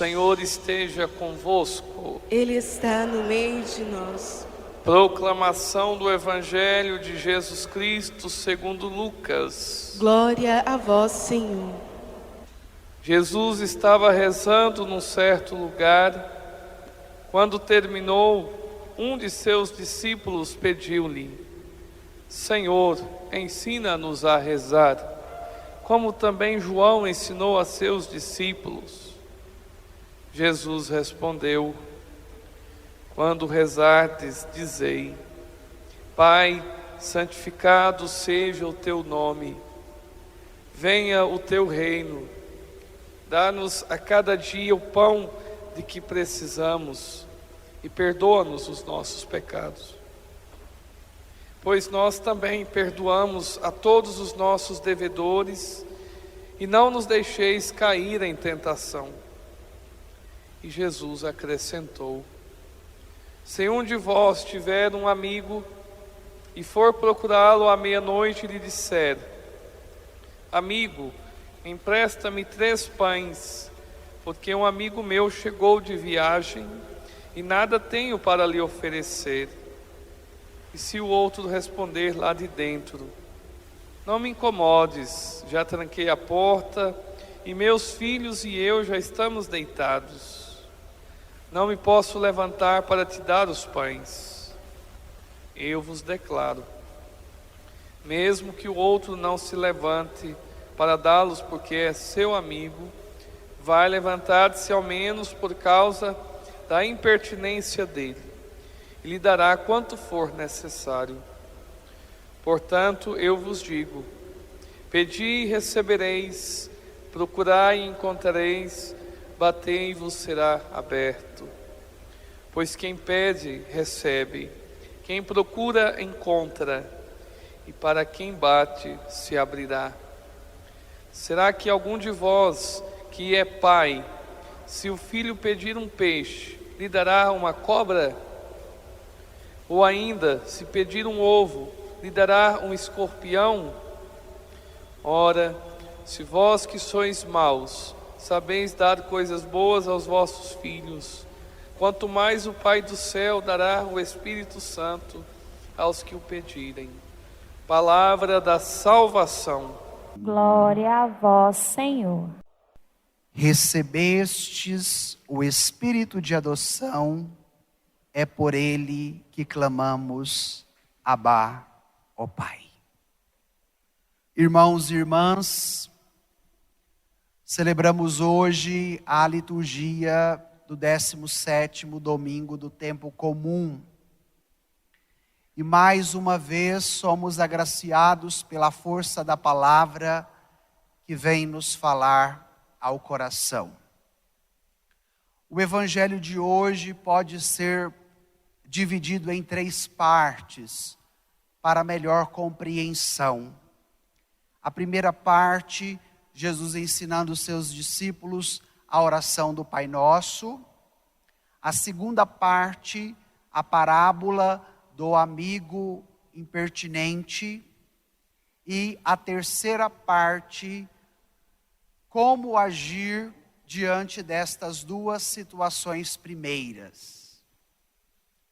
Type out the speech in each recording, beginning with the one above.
Senhor esteja convosco. Ele está no meio de nós. Proclamação do Evangelho de Jesus Cristo segundo Lucas. Glória a vós, Senhor. Jesus estava rezando num certo lugar. Quando terminou, um de seus discípulos pediu-lhe: Senhor, ensina-nos a rezar, como também João ensinou a seus discípulos. Jesus respondeu: Quando rezardes, dizei: Pai, santificado seja o teu nome. Venha o teu reino. Dá-nos a cada dia o pão de que precisamos e perdoa-nos os nossos pecados, pois nós também perdoamos a todos os nossos devedores, e não nos deixeis cair em tentação. E Jesus acrescentou: Se um de vós tiver um amigo e for procurá-lo à meia-noite e lhe disser: Amigo, empresta-me 3 pães, porque um amigo meu chegou de viagem e nada tenho para lhe oferecer. E se o outro responder lá de dentro: Não me incomodes, já tranquei a porta e meus filhos e eu já estamos deitados. Não me posso levantar para te dar os pães. Eu vos declaro, mesmo que o outro não se levante para dá-los porque é seu amigo, vai levantar-se ao menos por causa da impertinência dele, e lhe dará quanto for necessário. Portanto, eu vos digo: pedi e recebereis, procurai e encontrareis, batei e vos será aberto. Pois quem pede, recebe, quem procura, encontra, e para quem bate, se abrirá. Será que algum de vós, que é pai, se o filho pedir um peixe, lhe dará uma cobra? Ou ainda, se pedir um ovo, lhe dará um escorpião? Ora, se vós que sois maus, sabeis dar coisas boas aos vossos filhos, quanto mais o Pai do céu dará o Espírito Santo aos que o pedirem. Palavra da salvação. Glória a vós, Senhor. Recebestes o Espírito de adoção, é por ele que clamamos: Abá, ó Pai. Irmãos e irmãs, celebramos hoje a liturgia do 17º domingo do tempo comum. E mais uma vez somos agraciados pela força da palavra que vem nos falar ao coração. O evangelho de hoje pode ser dividido em 3 partes para melhor compreensão. A primeira parte, Jesus ensinando os seus discípulos a oração do Pai Nosso. A segunda parte, a parábola do amigo impertinente. E a terceira parte, como agir diante destas 2 situações primeiras.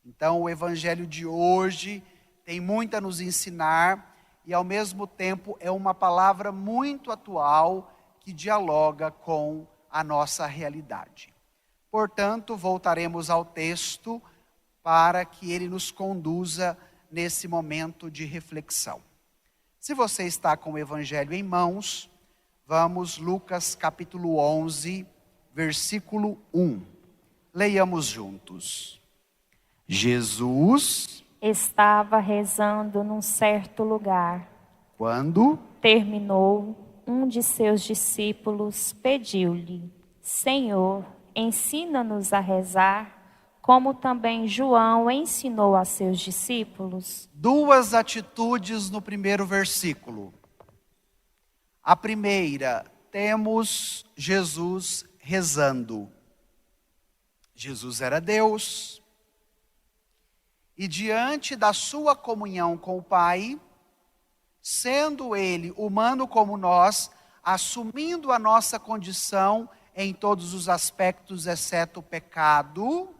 Então, o evangelho de hoje tem muito a nos ensinar e, ao mesmo tempo, é uma palavra muito atual que dialoga com a nossa realidade. Portanto, voltaremos ao texto para que ele nos conduza nesse momento de reflexão. Se você está com o evangelho em mãos, vamos Lucas capítulo 11, versículo 1. Leiamos juntos. Jesus Estava rezando num certo lugar. Quando Terminou, um de seus discípulos pediu-lhe: Senhor, ensina-nos a rezar, como também João ensinou a seus discípulos. 2 atitudes no primeiro versículo. A primeira, temos Jesus rezando. Jesus era Deus. E diante da sua comunhão com o Pai, sendo ele humano como nós, assumindo a nossa condição em todos os aspectos, exceto o pecado,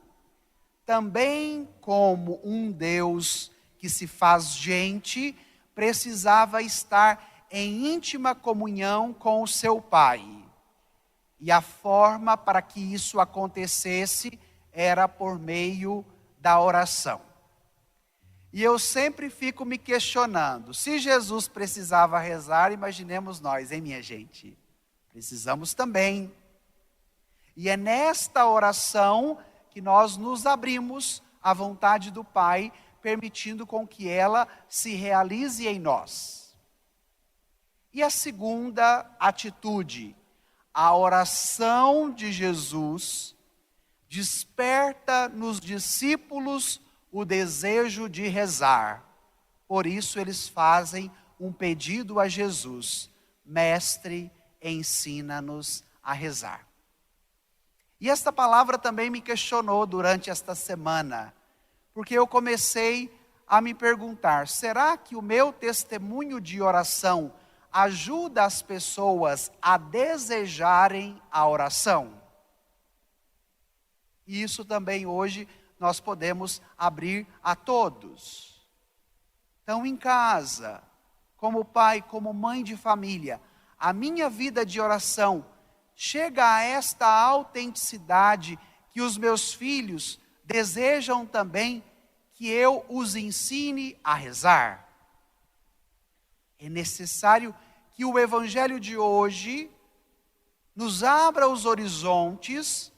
também como um Deus que se faz gente, precisava estar em íntima comunhão com o seu Pai. E a forma para que isso acontecesse era por meio da oração. E eu sempre fico me questionando, se Jesus precisava rezar, imaginemos nós, hein, minha gente? Precisamos também. E é nesta oração que nós nos abrimos à vontade do Pai, permitindo com que ela se realize em nós. E a segunda atitude, a oração de Jesus desperta nos discípulos o desejo de rezar. Por isso eles fazem um pedido a Jesus: Mestre, ensina-nos a rezar. E esta palavra também me questionou durante esta semana, porque eu comecei a me perguntar, será que o meu testemunho de oração ajuda as pessoas a desejarem a oração? E isso também hoje nós podemos abrir a todos. Então, em casa, como pai, como mãe de família, a minha vida de oração chega a esta autenticidade que os meus filhos desejam também que eu os ensine a rezar. É necessário que o Evangelho de hoje nos abra os horizontes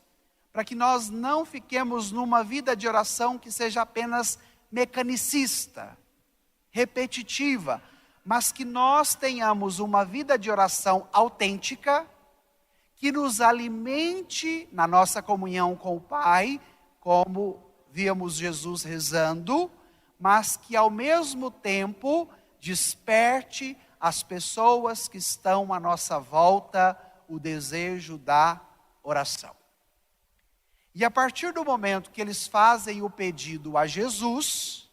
para que nós não fiquemos numa vida de oração que seja apenas mecanicista, repetitiva, mas que nós tenhamos uma vida de oração autêntica, que nos alimente na nossa comunhão com o Pai, como víamos Jesus rezando, mas que ao mesmo tempo desperte as pessoas que estão à nossa volta o desejo da oração. E a partir do momento que eles fazem o pedido a Jesus,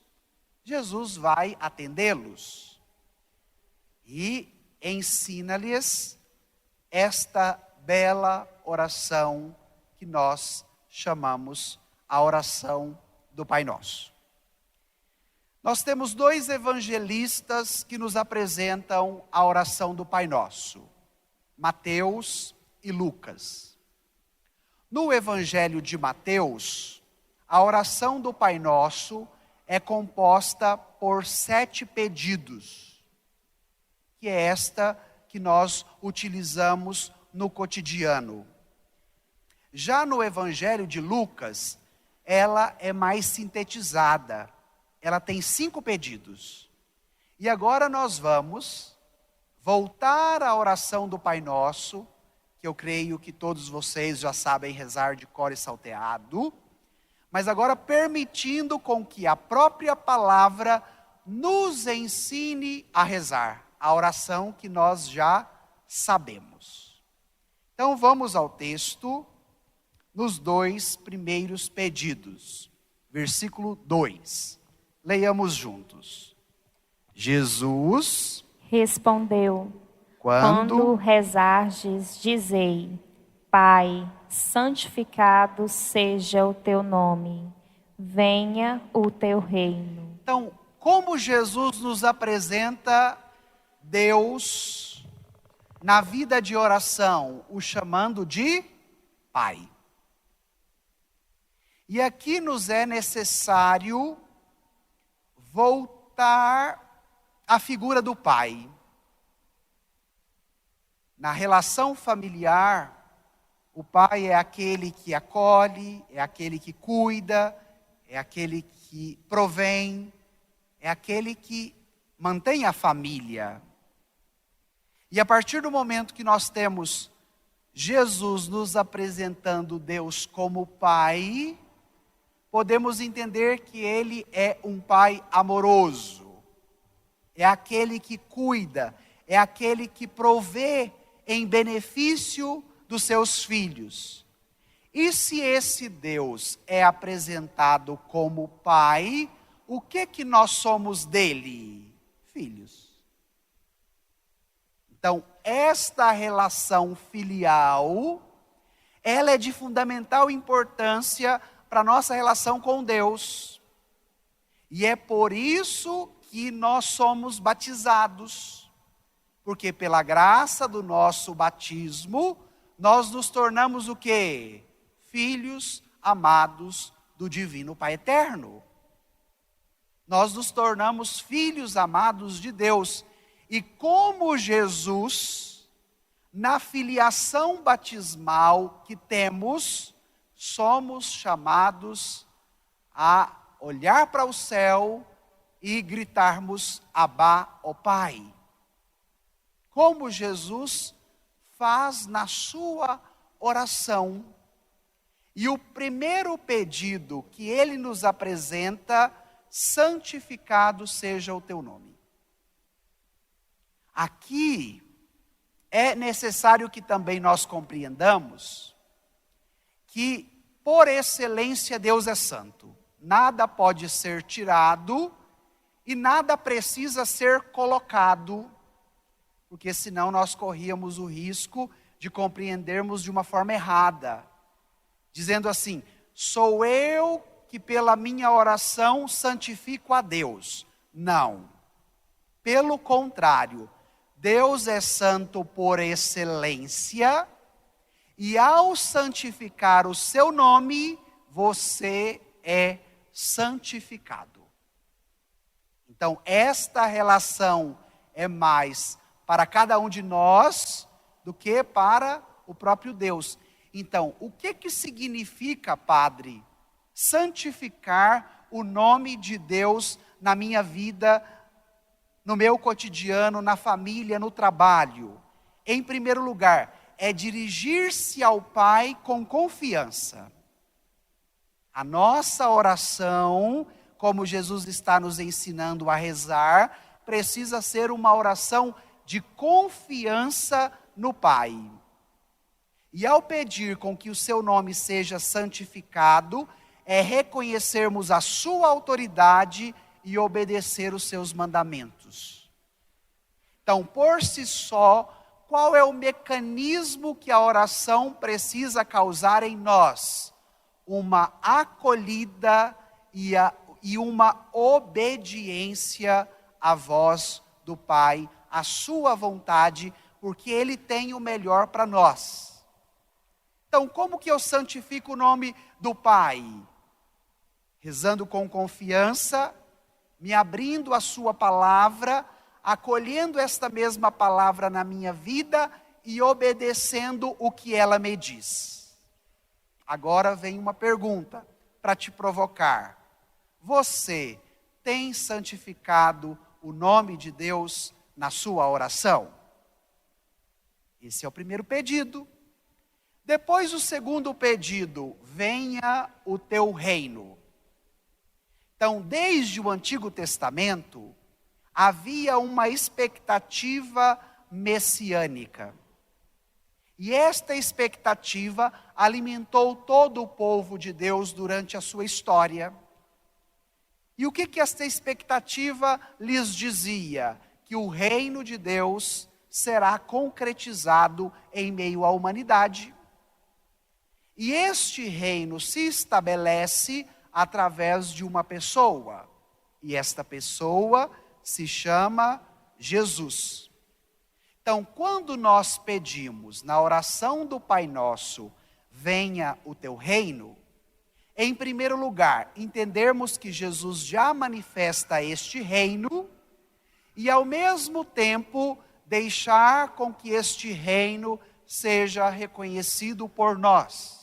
Jesus vai atendê-los e ensina-lhes esta bela oração que nós chamamos a oração do Pai Nosso. Nós temos dois evangelistas que nos apresentam a oração do Pai Nosso, Mateus e Lucas. No Evangelho de Mateus, a oração do Pai Nosso é composta por 7 pedidos, que é esta que nós utilizamos no cotidiano. Já no Evangelho de Lucas, ela é mais sintetizada, ela tem 5 pedidos. E agora nós vamos voltar à oração do Pai Nosso, que eu creio que todos vocês já sabem rezar de cor e salteado, mas agora permitindo com que a própria palavra nos ensine a rezar, a oração que nós já sabemos. Então vamos ao texto, nos 2 primeiros pedidos, versículo 2. Leiamos juntos. Jesus respondeu: Quando rezardes, dizei: Pai, santificado seja o teu nome, venha o teu reino. Então, como Jesus nos apresenta Deus na vida de oração, o chamando de Pai. E aqui nos é necessário voltar à figura do Pai. Na relação familiar, o pai é aquele que acolhe, é aquele que cuida, é aquele que provém, é aquele que mantém a família. E a partir do momento que nós temos Jesus nos apresentando Deus como Pai, podemos entender que Ele é um Pai amoroso, é aquele que cuida, é aquele que provê em benefício dos seus filhos. E se esse Deus é apresentado como Pai, o que nós somos dele? Filhos. Então, esta relação filial ela é de fundamental importância para a nossa relação com Deus. E é por isso que nós somos batizados. Porque pela graça do nosso batismo, nós nos tornamos o quê? Filhos amados do Divino Pai Eterno. Nós nos tornamos filhos amados de Deus. E como Jesus, na filiação batismal que temos, somos chamados a olhar para o céu e gritarmos: Abá, ó Pai. Como Jesus faz na sua oração. E o primeiro pedido que ele nos apresenta: santificado seja o teu nome. Aqui é necessário que também nós compreendamos que, por excelência, Deus é santo. Nada pode ser tirado e nada precisa ser colocado, porque senão nós corríamos o risco de compreendermos de uma forma errada, dizendo assim: sou eu que pela minha oração santifico a Deus. Não. Pelo contrário, Deus é santo por excelência, e ao santificar o seu nome, você é santificado. Então, esta relação é mais para cada um de nós do que para o próprio Deus. Então, o que significa, Padre, santificar o nome de Deus na minha vida, no meu cotidiano, na família, no trabalho? Em primeiro lugar, é dirigir-se ao Pai com confiança. A nossa oração, como Jesus está nos ensinando a rezar, precisa ser uma oração de confiança no Pai. E ao pedir com que o seu nome seja santificado, é reconhecermos a sua autoridade e obedecer os seus mandamentos. Então, por si só, qual é o mecanismo que a oração precisa causar em nós? Uma acolhida e uma obediência à voz do Pai, à sua vontade, porque Ele tem o melhor para nós. Então, como que eu santifico o nome do Pai? Rezando com confiança, me abrindo a sua palavra, acolhendo esta mesma palavra na minha vida e obedecendo o que ela me diz. Agora vem uma pergunta para te provocar. Você tem santificado o nome de Deus na sua oração? Esse é o primeiro pedido. Depois, o segundo pedido: venha o teu reino. Então, desde o Antigo Testamento, havia uma expectativa messiânica. E esta expectativa alimentou todo o povo de Deus durante a sua história. E o que esta expectativa lhes dizia? Que o reino de Deus será concretizado em meio à humanidade. E este reino se estabelece através de uma pessoa. E esta pessoa se chama Jesus. Então, quando nós pedimos na oração do Pai Nosso, venha o teu reino, em primeiro lugar, entendermos que Jesus já manifesta este reino e, ao mesmo tempo, deixar com que este reino seja reconhecido por nós.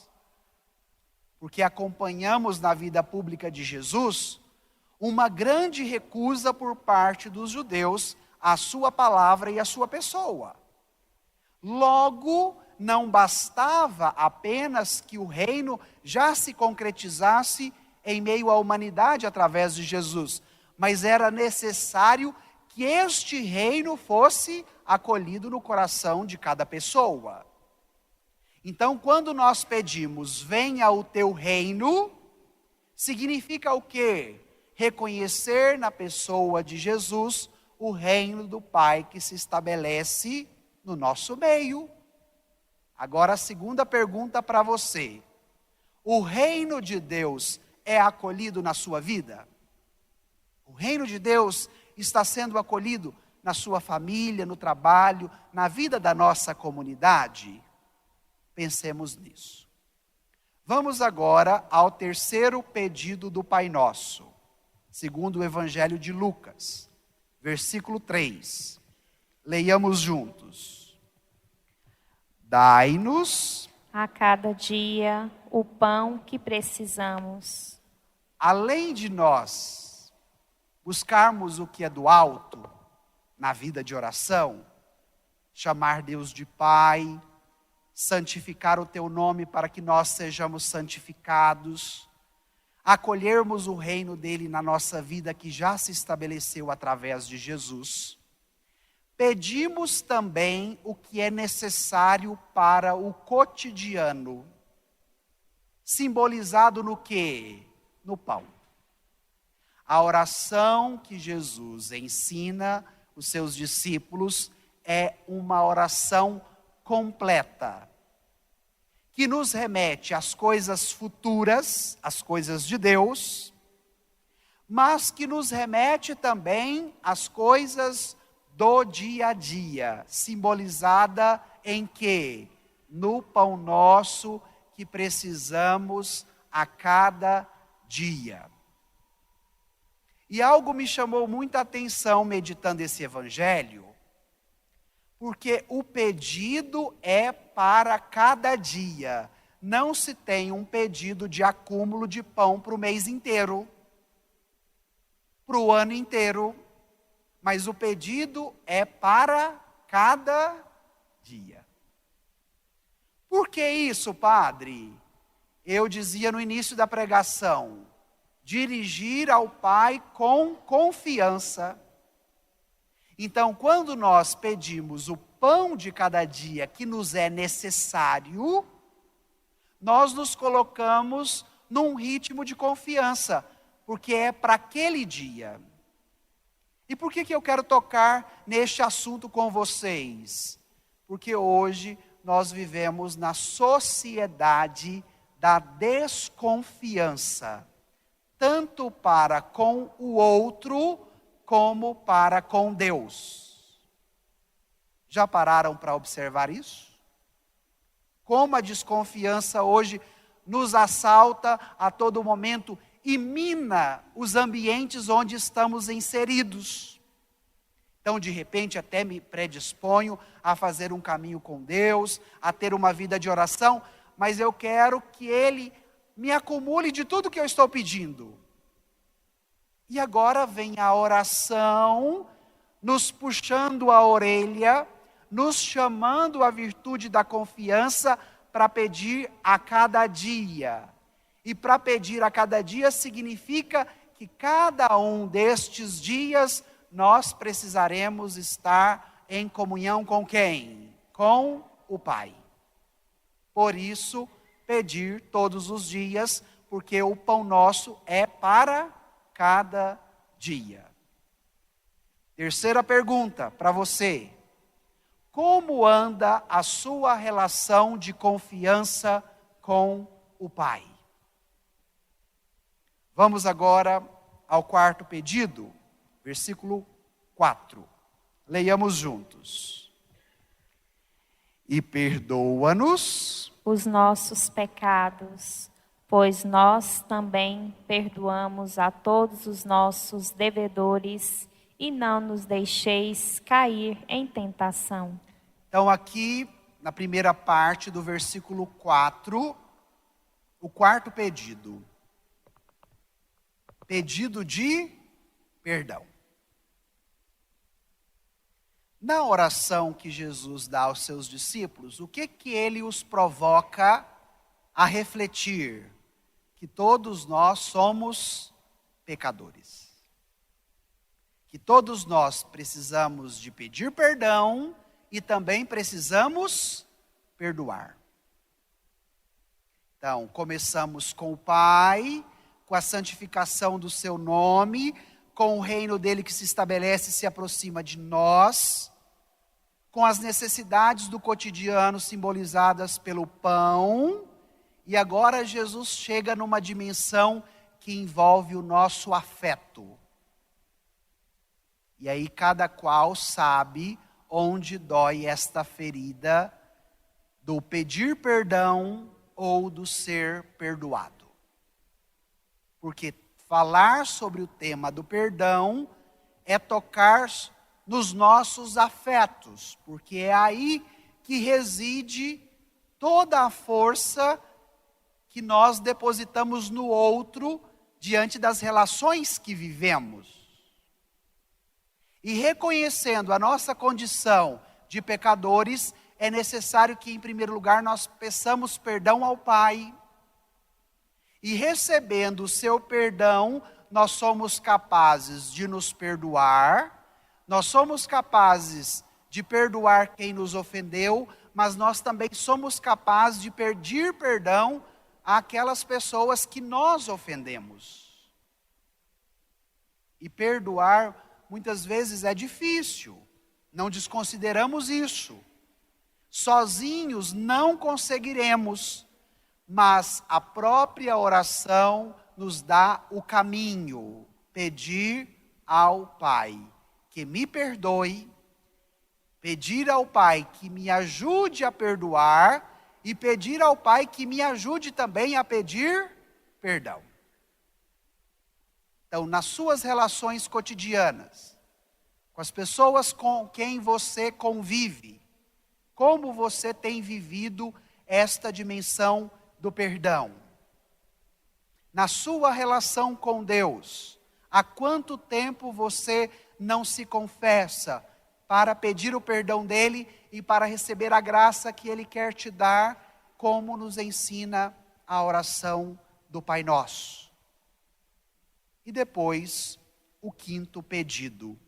Porque acompanhamos na vida pública de Jesus uma grande recusa por parte dos judeus à sua palavra e à sua pessoa. Logo, não bastava apenas que o reino já se concretizasse em meio à humanidade através de Jesus, mas era necessário que este reino fosse acolhido no coração de cada pessoa. Então, quando nós pedimos, venha o teu reino, significa o quê? Reconhecer na pessoa de Jesus o reino do Pai que se estabelece no nosso meio. Agora a segunda pergunta para você. O reino de Deus é acolhido na sua vida? O reino de Deus está sendo acolhido na sua família, no trabalho, na vida da nossa comunidade? Pensemos nisso. Vamos agora ao terceiro pedido do Pai Nosso, segundo o Evangelho de Lucas, versículo 3. Leiamos juntos. Dai-nos A cada dia o pão que precisamos. Além de nós buscarmos o que é do alto na vida de oração, chamar Deus de Pai, santificar o teu nome para que nós sejamos santificados, acolhermos o reino dele na nossa vida que já se estabeleceu através de Jesus, pedimos também o que é necessário para o cotidiano, simbolizado no quê? No pão. A oração que Jesus ensina os seus discípulos é uma oração completa, que nos remete às coisas futuras, às coisas de Deus, mas que nos remete também às coisas do dia a dia, simbolizada em quê? No pão nosso que precisamos a cada dia. E algo me chamou muita atenção meditando esse evangelho, porque o pedido é para cada dia. Não se tem um pedido de acúmulo de pão para o mês inteiro, para o ano inteiro, mas o pedido é para cada dia. Por que isso, padre? Eu dizia no início da pregação, dirigir ao Pai com confiança. Então, quando nós pedimos o pão de cada dia que nos é necessário, nós nos colocamos num ritmo de confiança, porque é para aquele dia. E por que eu quero tocar neste assunto com vocês? Porque hoje nós vivemos na sociedade da desconfiança, tanto para com o outro, como para com Deus. Já pararam para observar isso? Como a desconfiança hoje nos assalta a todo momento e mina os ambientes onde estamos inseridos. Então, de repente, até me predisponho a fazer um caminho com Deus, a ter uma vida de oração, mas eu quero que Ele me acumule de tudo que eu estou pedindo. E agora vem a oração, nos puxando a orelha, nos chamando à virtude da confiança para pedir a cada dia. E para pedir a cada dia significa que cada um destes dias nós precisaremos estar em comunhão com quem? Com o Pai. Por isso, pedir todos os dias, porque o pão nosso é para cada dia. Terceira pergunta para você. Como anda a sua relação de confiança com o Pai? Vamos agora ao quarto pedido, versículo 4. Leiamos juntos. E perdoa-nos Os nossos pecados, pois nós também perdoamos a todos os nossos devedores, e não nos deixeis cair em tentação. Então aqui, na primeira parte do versículo 4, o quarto pedido. Pedido de perdão. Na oração que Jesus dá aos seus discípulos, o que ele os provoca a refletir? Que todos nós somos pecadores. Que todos nós precisamos de pedir perdão e também precisamos perdoar. Então, começamos com o Pai, com a santificação do seu nome, com o reino dele que se estabelece e se aproxima de nós. com as necessidades do cotidiano simbolizadas pelo pão, e agora Jesus chega numa dimensão que envolve o nosso afeto. E aí cada qual sabe onde dói esta ferida do pedir perdão ou do ser perdoado. Porque falar sobre o tema do perdão é tocar nos nossos afetos, porque é aí que reside toda a força que nós depositamos no outro diante das relações que vivemos. E reconhecendo a nossa condição de pecadores, é necessário que, em primeiro lugar, nós peçamos perdão ao Pai. E recebendo o seu perdão, nós somos capazes de nos perdoar, nós somos capazes de perdoar quem nos ofendeu, mas nós também somos capazes de pedir perdão àquelas pessoas que nós ofendemos. E perdoar muitas vezes é difícil, não desconsideramos isso. Sozinhos não conseguiremos, mas a própria oração nos dá o caminho. Pedir ao Pai que me perdoe, pedir ao Pai que me ajude a perdoar e pedir ao Pai que me ajude também a pedir perdão. Então, nas suas relações cotidianas, com as pessoas com quem você convive, como você tem vivido esta dimensão do perdão? Na sua relação com Deus, há quanto tempo você não se confessa para pedir o perdão dele e para receber a graça que ele quer te dar, como nos ensina a oração do Pai Nosso? E depois, o quinto pedido: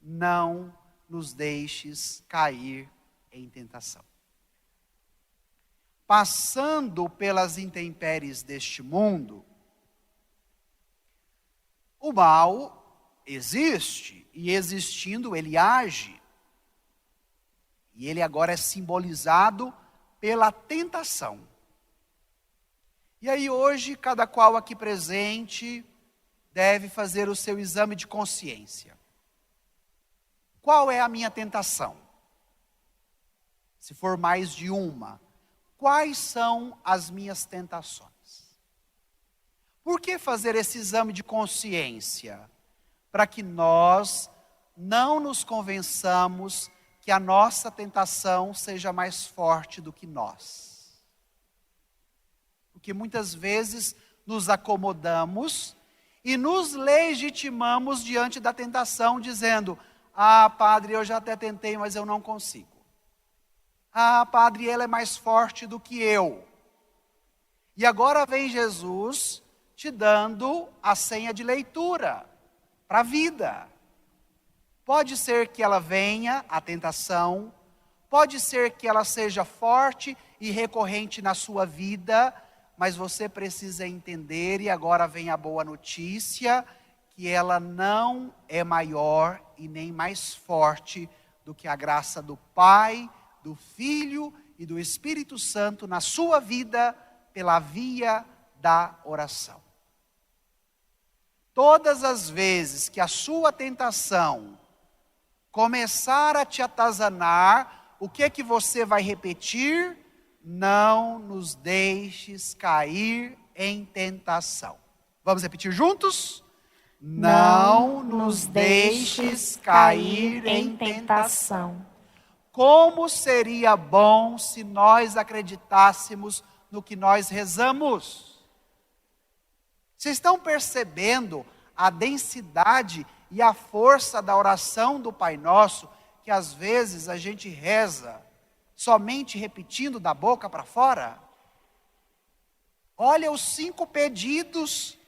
não nos deixes cair em tentação. Passando pelas intempéries deste mundo, o mal existe, e existindo ele age. E ele agora é simbolizado pela tentação. E aí hoje, cada qual aqui presente deve fazer o seu exame de consciência. Qual é a minha tentação? Se for mais de uma, quais são as minhas tentações? Por que fazer esse exame de consciência? Para que nós não nos convençamos que a nossa tentação seja mais forte do que nós. Porque muitas vezes nos acomodamos e nos legitimamos diante da tentação, dizendo: ah, padre, eu já até tentei, mas eu não consigo. Ah, padre, ela é mais forte do que eu. E agora vem Jesus te dando a senha de leitura para a vida. Pode ser que ela venha, a tentação, pode ser que ela seja forte e recorrente na sua vida, mas você precisa entender, e agora vem a boa notícia, que ela não é maior e nem mais forte do que a graça do Pai, do Filho e do Espírito Santo na sua vida pela via da oração. Todas as vezes que a sua tentação começar a te atazanar, o que é que você vai repetir? Não nos deixes cair em tentação. Vamos repetir juntos? Não nos deixes cair em tentação. Como seria bom se nós acreditássemos no que nós rezamos? Vocês estão percebendo a densidade e a força da oração do Pai Nosso, que às vezes a gente reza somente repetindo da boca para fora? Olha os 5 pedidos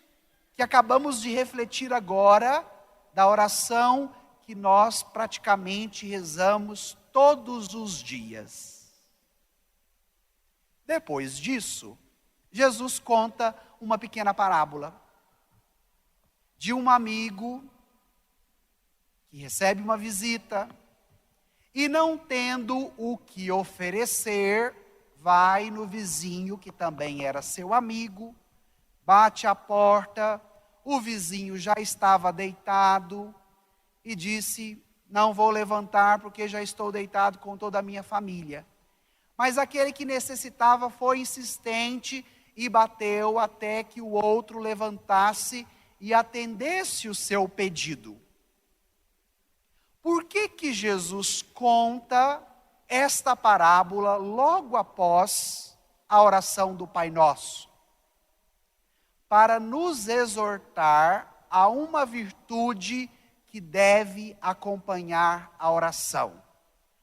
que acabamos de refletir agora, da oração que nós praticamente rezamos todos os dias. Depois disso, Jesus conta uma pequena parábola de um amigo que recebe uma visita e não tendo o que oferecer, vai no vizinho, que também era seu amigo, bate à porta, o vizinho já estava deitado e disse: não vou levantar porque já estou deitado com toda a minha família. Mas aquele que necessitava foi insistente e bateu até que o outro levantasse e atendesse o seu pedido. Por que Jesus conta esta parábola logo após a oração do Pai Nosso? Para nos exortar a uma virtude que deve acompanhar a oração.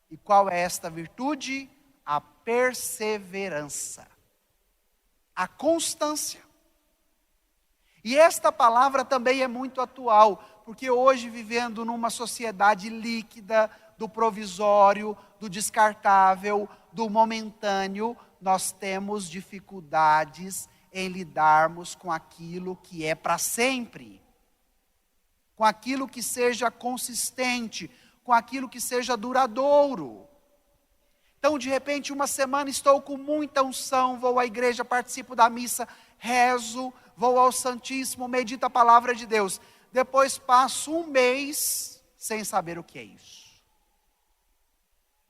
E qual é esta virtude? A perseverança, a constância. E esta palavra também é muito atual, porque hoje, vivendo numa sociedade líquida, do provisório, do descartável, do momentâneo, nós temos dificuldades em lidarmos com aquilo que é para sempre, com aquilo que seja consistente, com aquilo que seja duradouro. Então, de repente, uma semana estou com muita unção, vou à igreja, participo da missa, rezo, vou ao Santíssimo, medito a palavra de Deus. Depois passo um mês sem saber o que é isso.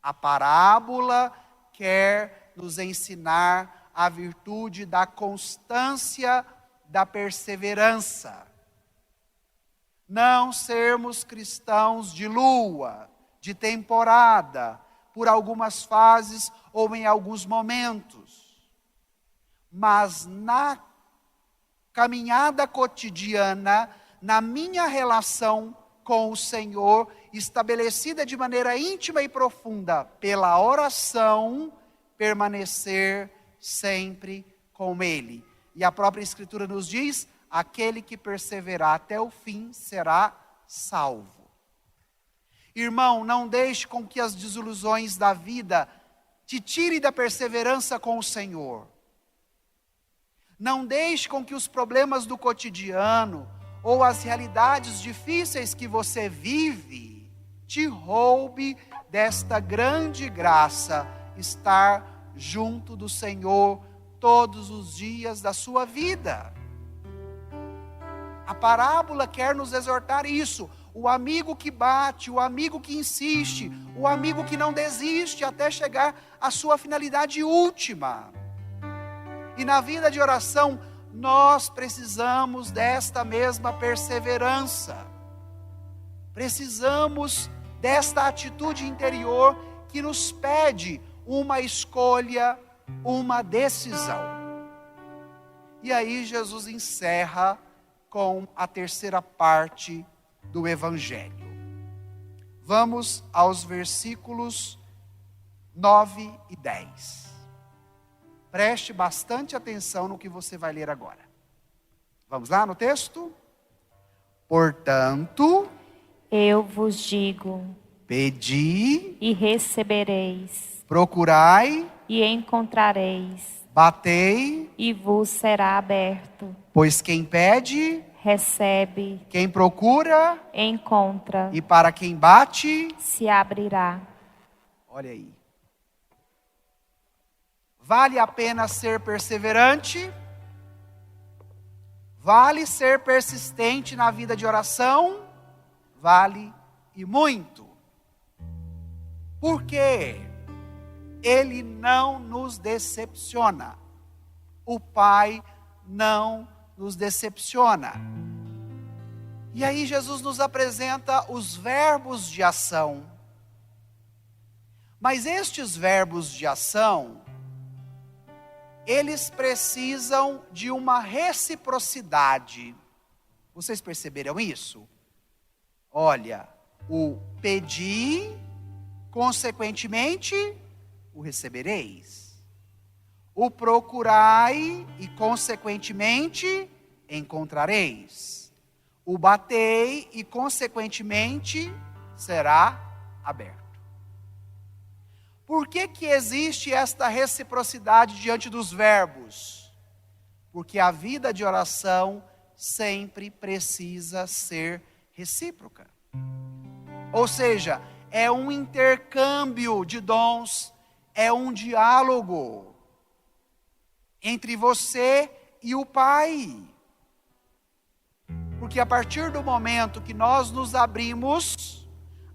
A parábola quer nos ensinar a virtude da constância, da perseverança. Não sermos cristãos de lua, de temporada, por algumas fases ou em alguns momentos. Mas na caminhada cotidiana, na minha relação com o Senhor, estabelecida de maneira íntima e profunda pela oração, permanecer sempre com Ele. E a própria Escritura nos diz: aquele que perseverar até o fim será salvo. Irmão, não deixe com que as desilusões da vida te tirem da perseverança com o Senhor. Não deixe com que os problemas do cotidiano ou as realidades difíceis que você vive te roube desta grande graça, estar junto do Senhor todos os dias da sua vida. A parábola quer nos exortar isso. O amigo que bate, o amigo que insiste, o amigo que não desiste até chegar à sua finalidade última. E na vida de oração, nós precisamos desta mesma perseverança. Precisamos desta atitude interior que nos pede uma escolha, uma decisão. E aí Jesus encerra com a terceira parte do Evangelho. Vamos aos versículos 9 e 10. Preste bastante atenção no que você vai ler agora. Vamos lá no texto? Portanto, eu vos digo: pedi e recebereis, procurai e encontrareis, batei e vos será aberto. Pois quem pede, recebe, quem procura, encontra, e para quem bate, se abrirá. Olha aí. Vale a pena ser perseverante? Vale ser persistente na vida de oração? Vale e muito. Porque Ele não nos decepciona. O Pai não nos decepciona. E aí Jesus nos apresenta os verbos de ação. Mas estes verbos de ação, eles precisam de uma reciprocidade. Vocês perceberam isso? Olha, o pedir, consequentemente, o recebereis. O procurai e, consequentemente, encontrareis. O batei e, consequentemente, será aberto. Por que existe esta reciprocidade diante dos verbos? Porque a vida de oração sempre precisa ser recíproca. Ou seja, é um intercâmbio de dons, é um diálogo entre você e o Pai. Porque a partir do momento que nós nos abrimos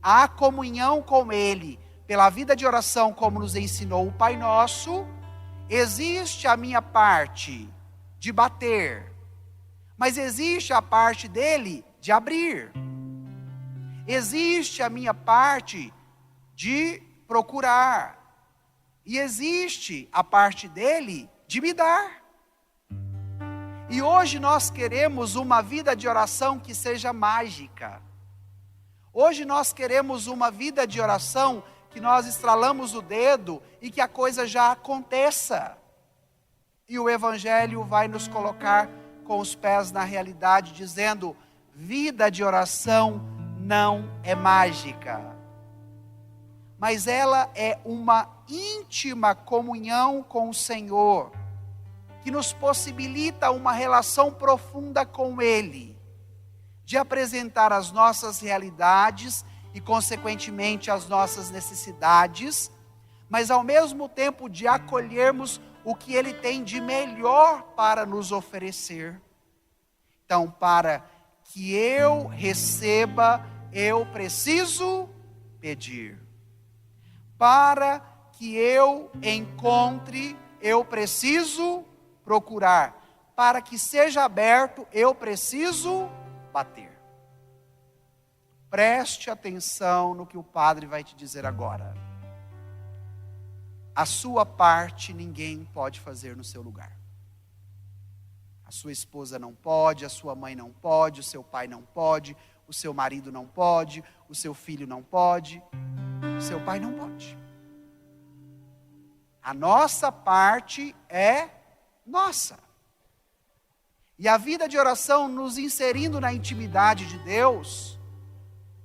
à comunhão com Ele, pela vida de oração, como nos ensinou o Pai Nosso, existe a minha parte de bater, mas existe a parte dele de abrir. Existe a minha parte de procurar. E existe a parte dele de me dar. E hoje nós queremos uma vida de oração que seja mágica. Hoje nós queremos uma vida de oração que nós estralamos o dedo e que a coisa já aconteça. E o Evangelho vai nos colocar com os pés na realidade, dizendo: vida de oração não é mágica, mas ela é uma íntima comunhão com o Senhor, que nos possibilita uma relação profunda com Ele, de apresentar as nossas realidades e, consequentemente, as nossas necessidades, mas ao mesmo tempo de acolhermos o que Ele tem de melhor para nos oferecer. Então, para que eu receba, eu preciso pedir. Para que eu encontre, eu preciso procurar. Para que seja aberto, eu preciso bater. Preste atenção no que o Padre vai te dizer agora. A sua parte ninguém pode fazer no seu lugar. A sua esposa não pode, a sua mãe não pode, o seu pai não pode, o seu marido não pode, o seu filho não pode, o seu pai não pode. A nossa parte é nossa. E a vida de oração, nos inserindo na intimidade de Deus,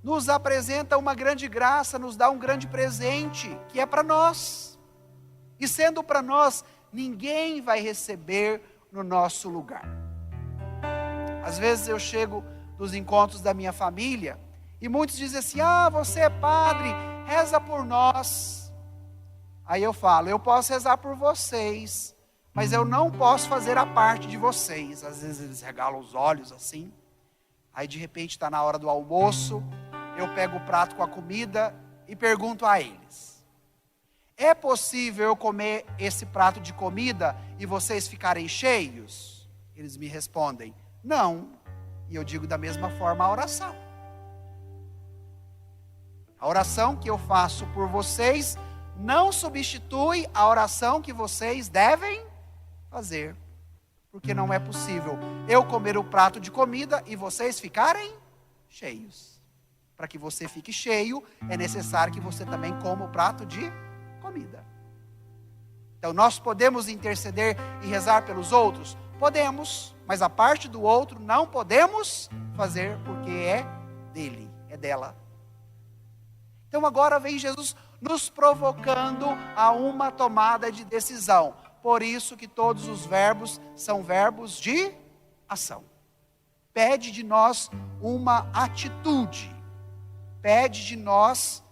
nos apresenta uma grande graça, nos dá um grande presente, que é para nós. E sendo para nós, ninguém vai receber no nosso lugar. Às vezes eu chego nos encontros da minha família e muitos dizem assim: você é padre, reza por nós. Aí eu falo: eu posso rezar por vocês, mas eu não posso fazer a parte de vocês. Às vezes eles regalam os olhos assim. Aí de repente está na hora do almoço, eu pego o prato com a comida e pergunto a eles: é possível eu comer esse prato de comida e vocês ficarem cheios? Eles me respondem: não. E eu digo da mesma forma a oração. A oração que eu faço por vocês não substitui a oração que vocês devem fazer. Porque não é possível eu comer o prato de comida e vocês ficarem cheios. Para que você fique cheio, é necessário que você também coma o prato de comida. Então nós podemos interceder e rezar pelos outros? Podemos, mas a parte do outro não podemos fazer, porque é dele, é dela. Então agora vem Jesus nos provocando a uma tomada de decisão. Por isso que todos os verbos são verbos de ação. Pede de nós uma atitude, pede de nós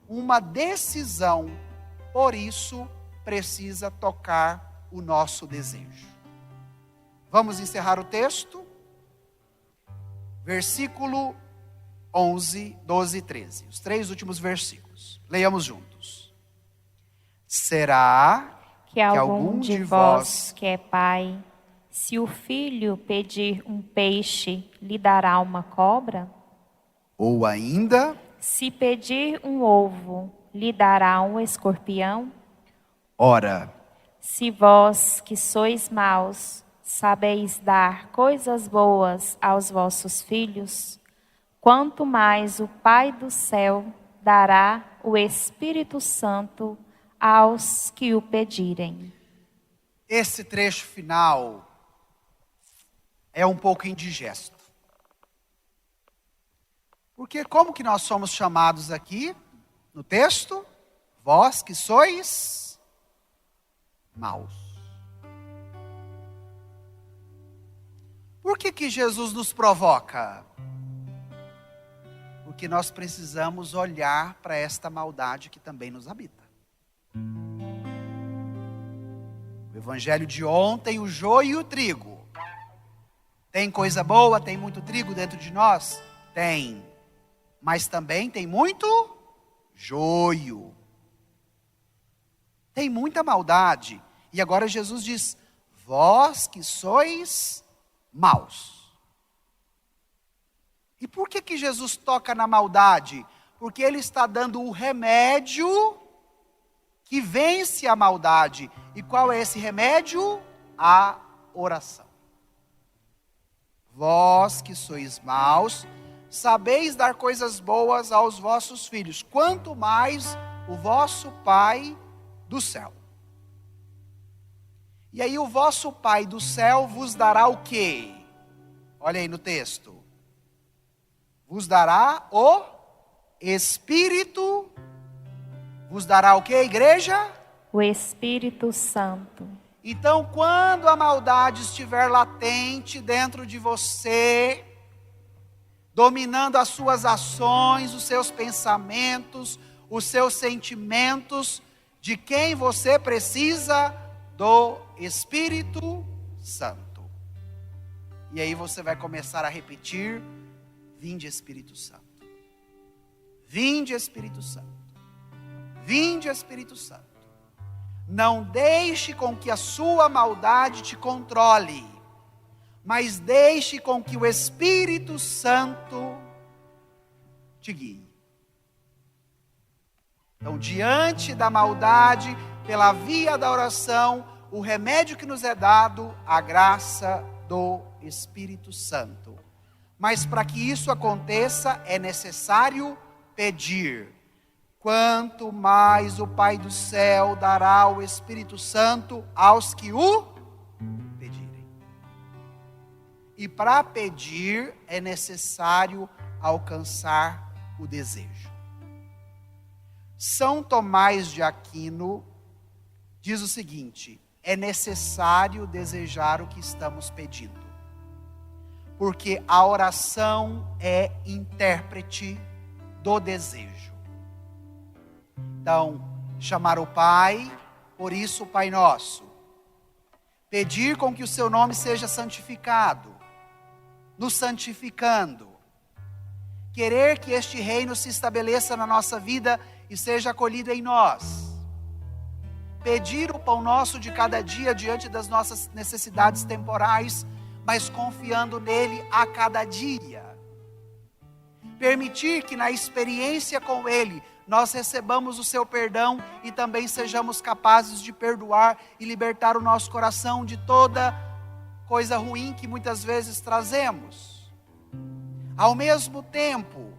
uma decisão. Por isso precisa tocar o nosso desejo. Vamos encerrar o texto? Versículo 11, 12 e 13. Os 3 últimos versículos. Leiamos juntos. Será que algum de vós que é pai, se o filho pedir um peixe, lhe dará uma cobra? Ou ainda, se pedir um ovo, lhe dará um escorpião? ora, se vós que sois maus, sabeis dar coisas boas aos vossos filhos, quanto mais o Pai do céu dará o Espírito Santo aos que o pedirem. Esse trecho final é um pouco indigesto. Porque como que nós somos chamados aqui no texto? Vós que sois maus. Por que Jesus nos provoca? Porque porque nós precisamos olhar para esta maldade que também nos habita. O evangelho de ontem, o joio e o trigo. Tem coisa boa, tem muito trigo dentro de nós? Tem. Mas também tem muito joio. Tem muita maldade. E agora Jesus diz: vós que sois maus. E por que Jesus toca na maldade? Porque Ele está dando o remédio que vence a maldade. E qual é esse remédio? A oração. Vós que sois maus, sabeis dar coisas boas aos vossos filhos, quanto mais o vosso Pai do céu. E aí o vosso Pai do céu vos dará o quê? Olha aí no texto. Vos dará o Espírito. Vos dará o quê, igreja? O Espírito Santo. Então, quando a maldade estiver latente dentro de você, dominando as suas ações, os seus pensamentos, os seus sentimentos, de quem você precisa? Do Espírito Santo. E aí você vai começar a repetir: vinde Espírito Santo. Vinde Espírito Santo. Vinde Espírito Santo. Não deixe com que a sua maldade te controle, mas deixe com que o Espírito Santo te guie. Então, diante da maldade, pela via da oração, o remédio que nos é dado, a graça do Espírito Santo. Mas para que isso aconteça, é necessário pedir. Quanto mais o Pai do céu dará o Espírito Santo aos que o pedirem. E para pedir é necessário alcançar o desejo. São Tomás de Aquino diz o seguinte: é necessário desejar o que estamos pedindo, porque a oração é intérprete do desejo. Então, chamar o Pai, por isso o Pai Nosso. Pedir com que o seu nome seja santificado, nos santificando. Querer que este reino se estabeleça na nossa vida e seja acolhido em nós. Pedir o pão nosso de cada dia diante das nossas necessidades temporais, mas confiando nele a cada dia. Permitir que na experiência com ele, nós recebamos o seu perdão e também sejamos capazes de perdoar e libertar o nosso coração de toda coisa ruim que muitas vezes trazemos. Ao mesmo tempo,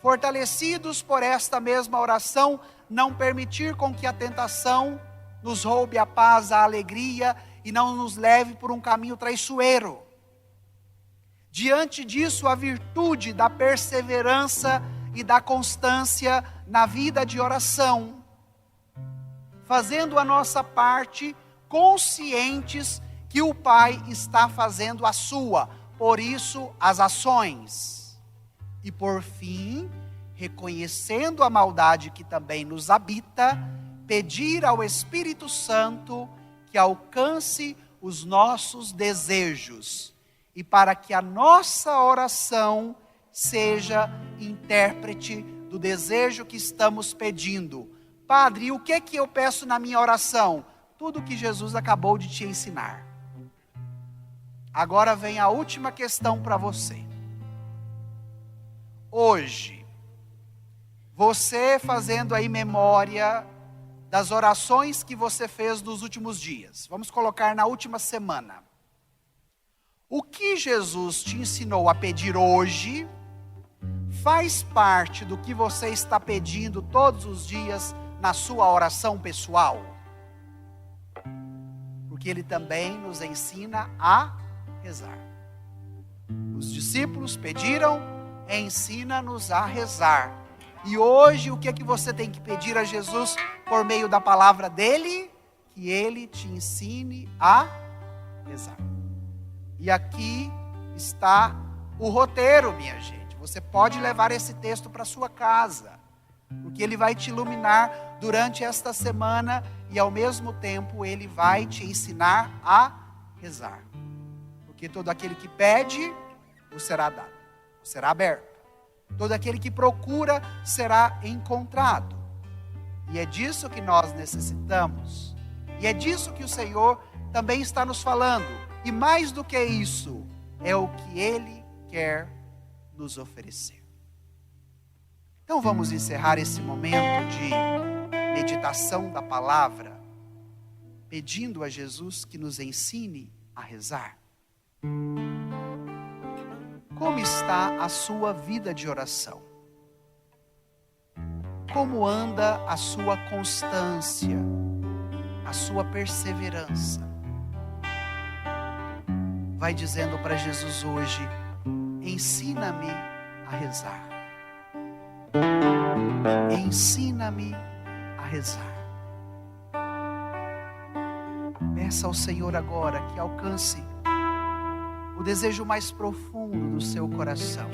fortalecidos por esta mesma oração, não permitir com que a tentação nos roube a paz, a alegria e não nos leve por um caminho traiçoeiro. Diante disso, a virtude da perseverança e da constância na vida de oração, fazendo a nossa parte, conscientes que o Pai está fazendo a sua, por isso as ações. E por fim, reconhecendo a maldade que também nos habita, pedir ao Espírito Santo que alcance os nossos desejos, e para que a nossa oração seja intérprete do desejo que estamos pedindo. Padre, o que é que eu peço na minha oração? Tudo que Jesus acabou de te ensinar. Agora vem a última questão para você. Hoje, você fazendo aí memória das orações que você fez nos últimos dias. Vamos colocar na última semana. O que Jesus te ensinou a pedir hoje faz parte do que você está pedindo todos os dias na sua oração pessoal? Porque Ele também nos ensina a rezar. Os discípulos pediram: ensina-nos a rezar. E hoje o que é que você tem que pedir a Jesus por meio da palavra dele? Que Ele te ensine a rezar. E aqui está o roteiro, minha gente. Você pode levar esse texto para sua casa, porque ele vai te iluminar durante esta semana e ao mesmo tempo ele vai te ensinar a rezar. Porque todo aquele que pede, o será dado, o será aberto. Todo aquele que procura será encontrado. E é disso que nós necessitamos. E é disso que o Senhor também está nos falando. E mais do que isso, é o que Ele quer nos oferecer. Então vamos encerrar esse momento de meditação da palavra, pedindo a Jesus que nos ensine a rezar. Como está a sua vida de oração? Como anda a sua constância, a sua perseverança? Vai dizendo para Jesus hoje: ensina-me a rezar. Ensina-me a rezar. Peça ao Senhor agora que alcance o desejo mais profundo do seu coração,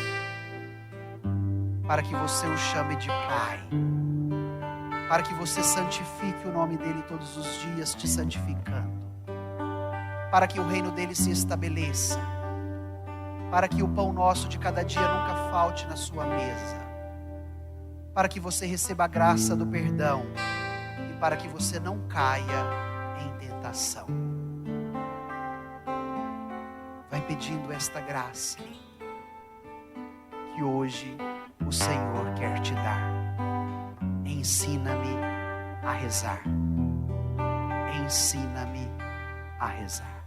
para que você o chame de Pai, para que você santifique o nome dEle todos os dias, te santificando, para que o reino dEle se estabeleça, para que o pão nosso de cada dia nunca falte na sua mesa, para que você receba a graça do perdão e para que você não caia em tentação. Vai pedindo esta graça que hoje o Senhor quer te dar. Ensina-me a rezar. Ensina-me a rezar.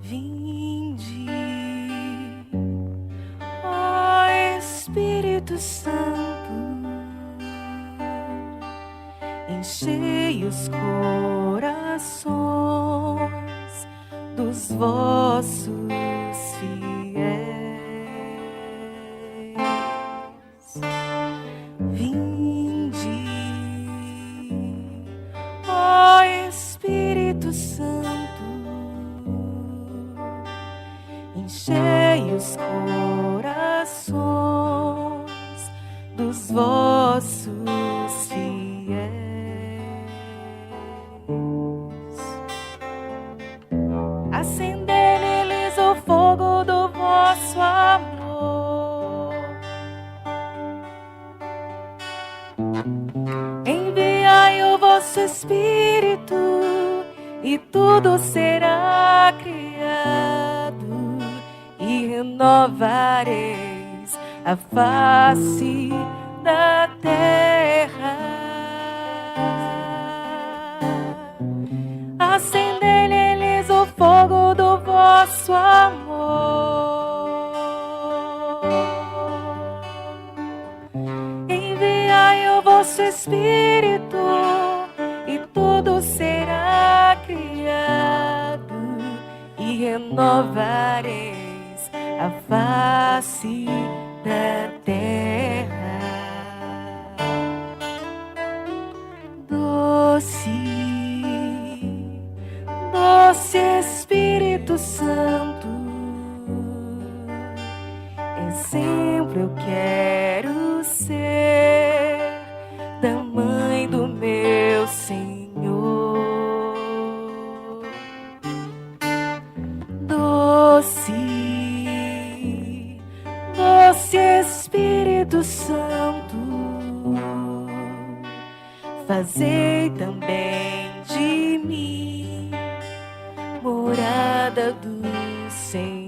Vinde, ó Espírito Santo, enchei os corações dos vossos fiéis. Vinde, ó Espírito Santo, enchei os corações dos vossos fiéis. Acendei neles o fogo do vosso amor. Enviai o vosso Espírito e tudo será criado e renovareis a face da terra. Acendei neles o fogo do vosso amor. Enviai o vosso Espírito e tudo será criado e renovareis a face da terra. Doce, doce Espírito Santo, exemplo eu quero ser da mãe do meu Senhor. Doce, doce Espírito Santo, fazei também de mim morada do Senhor.